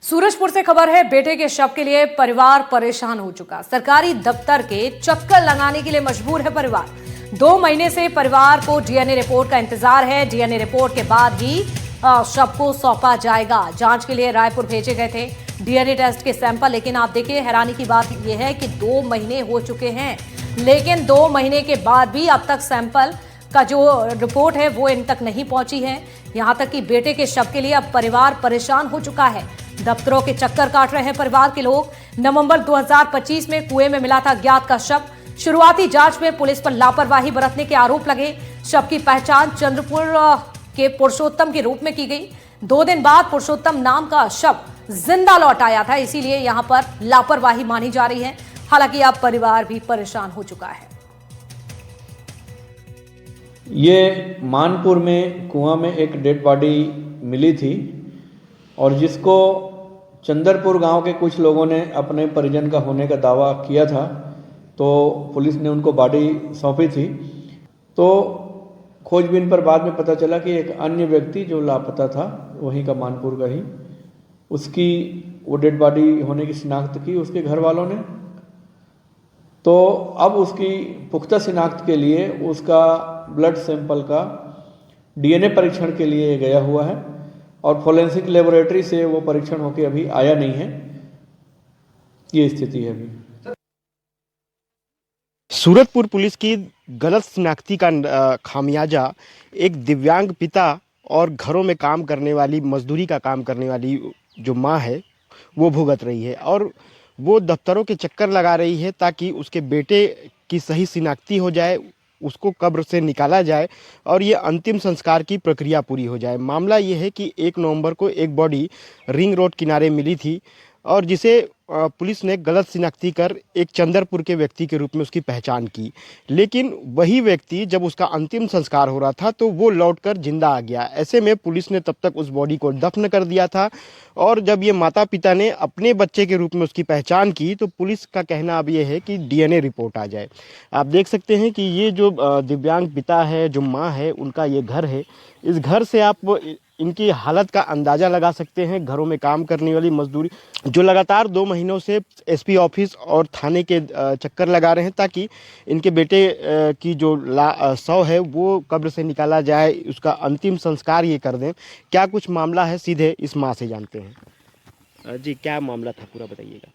सूरजपुर से खबर है, बेटे के शव के लिए परिवार परेशान हो चुका। सरकारी दफ्तर के चक्कर लगाने के लिए मजबूर है परिवार। 2 महीने से परिवार को डीएनए रिपोर्ट का इंतजार है। डीएनए रिपोर्ट के बाद ही शव को सौंपा जाएगा। जांच के लिए रायपुर भेजे गए थे डीएनए टेस्ट के सैंपल, लेकिन आप देखिए हैरानी की बात यह है कि 2 महीने हो चुके हैं, लेकिन 2 महीने के बाद भी अब तक सैंपल का जो रिपोर्ट है वो इन तक नहीं पहुंची है। यहां तक कि बेटे के शव के लिए अब परिवार परेशान हो चुका है। दफ्तरों के चक्कर काट रहे हैं परिवार के लोग। नवंबर 2025 में कुएं में मिला था अज्ञात का शव। शुरुआती जांच में पुलिस पर लापरवाही बरतने के आरोप लगे। शव की पहचान चंद्रपुर के पुरुषोत्तम के रूप में की गई। 2 दिन बाद पुरुषोत्तम नाम का शव जिंदा लौट आया था, इसीलिए यहां पर लापरवाही मानी जा रही है। हालांकि अब परिवार भी परेशान हो चुका है। ये मानपुर में कुआं में एक डेड बॉडी मिली थी और जिसको चंद्रपुर गांव के कुछ लोगों ने अपने परिजन का होने का दावा किया था, तो पुलिस ने उनको बॉडी सौंपी थी। तो खोजबीन पर बाद में पता चला कि एक अन्य व्यक्ति जो लापता था, वहीं का मानपुर का ही, उसकी वो डेड बॉडी होने की शिनाख्त की उसके घर वालों ने। तो अब उसकी पुख्ता शिनाख्त के लिए उसका ब्लड सैंपल का डीएनए परीक्षण के लिए गया हुआ है और फोरेंसिक लेबोरेटरी से वो परीक्षण होकर अभी आया नहीं है। ये स्थिति है अभी। सूरजपुर पुलिस की गलत शिनाख्ती का खामियाजा एक दिव्यांग पिता और घरों में काम करने वाली, मजदूरी का काम करने वाली जो माँ है वो भुगत रही है और वो दफ्तरों के चक्कर लगा रही है ताकि उसके बेटे की सही शिनाख्ती हो जाए, उसको कब्र से निकाला जाए और ये अंतिम संस्कार की प्रक्रिया पूरी हो जाए। मामला ये है कि 1 नवंबर को एक बॉडी रिंग रोड किनारे मिली थी और जिसे पुलिस ने गलत शिनाख्ती कर एक चंद्रपुर के व्यक्ति के रूप में उसकी पहचान की, लेकिन वही व्यक्ति जब उसका अंतिम संस्कार हो रहा था तो वो लौटकर जिंदा आ गया। ऐसे में पुलिस ने तब तक उस बॉडी को दफन कर दिया था और जब ये माता पिता ने अपने बच्चे के रूप में उसकी पहचान की तो पुलिस का कहना अब ये है कि डीएनए रिपोर्ट आ जाए। आप देख सकते हैं कि ये जो दिव्यांग पिता है, जो माँ है, उनका ये घर है। इस घर से आप इनकी हालत का अंदाज़ा लगा सकते हैं। घरों में काम करने वाली मजदूरी जो लगातार 2 महीनों से एसपी ऑफिस और थाने के चक्कर लगा रहे हैं ताकि इनके बेटे की जो शव है वो कब्र से निकाला जाए, उसका अंतिम संस्कार ये कर दें। क्या कुछ मामला है, सीधे इस माँ से जानते हैं। जी, क्या मामला था, पूरा बताइएगा।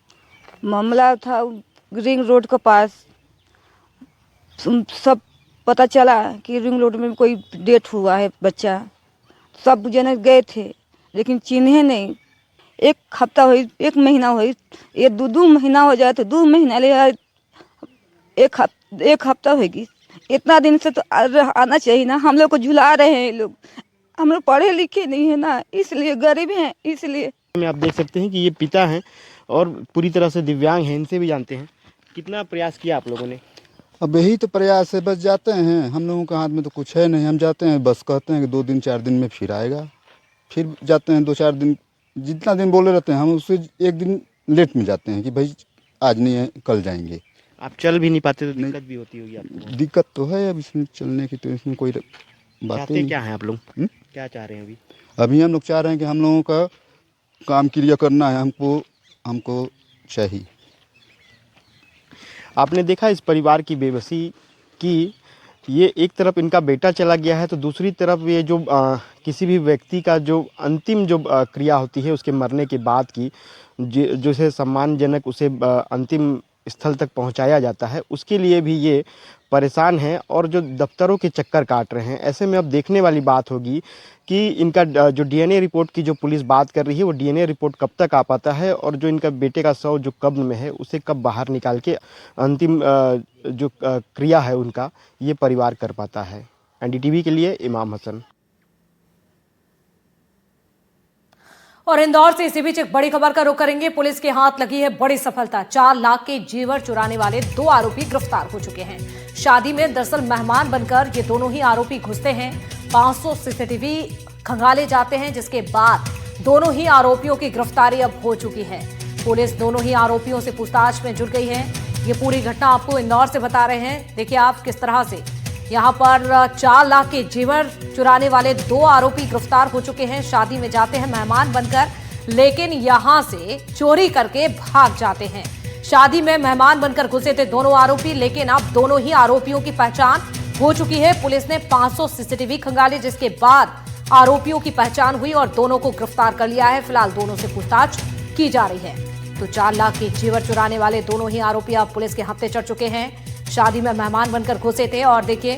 मामला था रिंग रोड के पास, सब पता चला कि रिंग रोड में कोई डेथ हुआ है बच्चा। सब जने गए थे लेकिन चिन्हे नहीं। 1 हफ्ता हुई, 1 महीना हुई, ये 2 महीना हो जाए तो 2 महीना ले 1 हफ्ता होगी। इतना दिन से तो आना चाहिए ना। हम लोग को झुला रहे हैं ये लोग। हम लोग पढ़े लिखे नहीं है ना, इसलिए गरीब हैं, इसलिए। आप देख सकते हैं कि ये पिता हैं और पूरी तरह से दिव्यांग हैं। इनसे भी जानते हैं कितना प्रयास किया आप लोगों ने। अब यही तो प्रयास है, बस जाते हैं। हम लोगों के हाथ में तो कुछ है नहीं। हम जाते हैं, बस कहते हैं कि 2 दिन 4 दिन में फिर आएगा। फिर जाते हैं 2-4 दिन, जितना दिन बोले रहते हैं हम उससे 1 दिन लेट में जाते हैं कि भाई आज नहीं है, कल जाएंगे। आप चल भी नहीं पाते तो दिक्कत भी होती होगी आपको। दिक्कत तो है अब इसमें चलने की, तो इसमें कोई बात नहीं। क्या है आप लोग, क्या चाह रहे हैं अभी? अभी हम लोग चाह रहे हैं कि हम लोगों का काम क्रिया करना है, हमको चाहिए। आपने देखा इस परिवार की बेबसी कि ये एक तरफ इनका बेटा चला गया है तो दूसरी तरफ ये जो किसी भी व्यक्ति का जो अंतिम जो क्रिया होती है उसके मरने के बाद की, जो से सम्मानजनक उसे अंतिम स्थल तक पहुंचाया जाता है, उसके लिए भी ये परेशान हैं और जो दफ्तरों के चक्कर काट रहे हैं। ऐसे में अब देखने वाली बात होगी कि इनका जो डीएनए रिपोर्ट की जो पुलिस बात कर रही है वो डीएनए रिपोर्ट कब तक आ पाता है और जो इनका बेटे का शव जो कब्र में है उसे कब बाहर निकाल के अंतिम जो क्रिया है उनका ये परिवार कर पाता है। एनडीटीवी के लिए इमाम हसन। और इंदौर से इसी बीच एक बड़ी खबर का रुख करेंगे। पुलिस के हाथ लगी है बड़ी सफलता। 4 लाख के जेवर चुराने वाले 2 आरोपी गिरफ्तार हो चुके हैं। शादी में दरअसल मेहमान बनकर ये दोनों ही आरोपी घुसते हैं। 500 सीसीटीवी खंगाले जाते हैं, जिसके बाद दोनों ही आरोपियों की गिरफ्तारी अब हो चुकी है। पुलिस दोनों ही आरोपियों से पूछताछ में जुट गई है। ये पूरी घटना आपको इंदौर से बता रहे हैं। देखिए आप किस तरह से यहाँ पर 4 लाख के जेवर चुराने वाले 2 आरोपी गिरफ्तार हो चुके हैं। शादी में जाते हैं मेहमान बनकर, लेकिन यहां से चोरी करके भाग जाते हैं। शादी में मेहमान बनकर घुसे थे दोनों आरोपी, लेकिन अब दोनों ही आरोपियों की पहचान हो चुकी है। पुलिस ने 500 सीसीटीवी खंगाले, जिसके बाद आरोपियों की पहचान हुई और दोनों को गिरफ्तार कर लिया है। फिलहाल दोनों से पूछताछ की जा रही है। तो 4 लाख के जेवर चुराने वाले दोनों ही आरोपी अब पुलिस के हत्थे चढ़ चुके हैं। शादी में मेहमान बनकर घुसे थे और देखिए,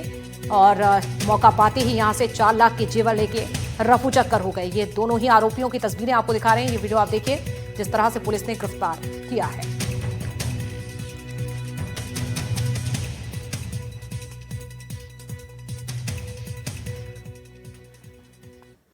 और मौका पाते ही यहां से 4 लाख के जेवर लेके रफू चक्कर हो गए। ये दोनों ही आरोपियों की तस्वीरें आपको दिखा रहे हैं। ये वीडियो आप देखिए, जिस तरह से पुलिस ने गिरफ्तार किया है।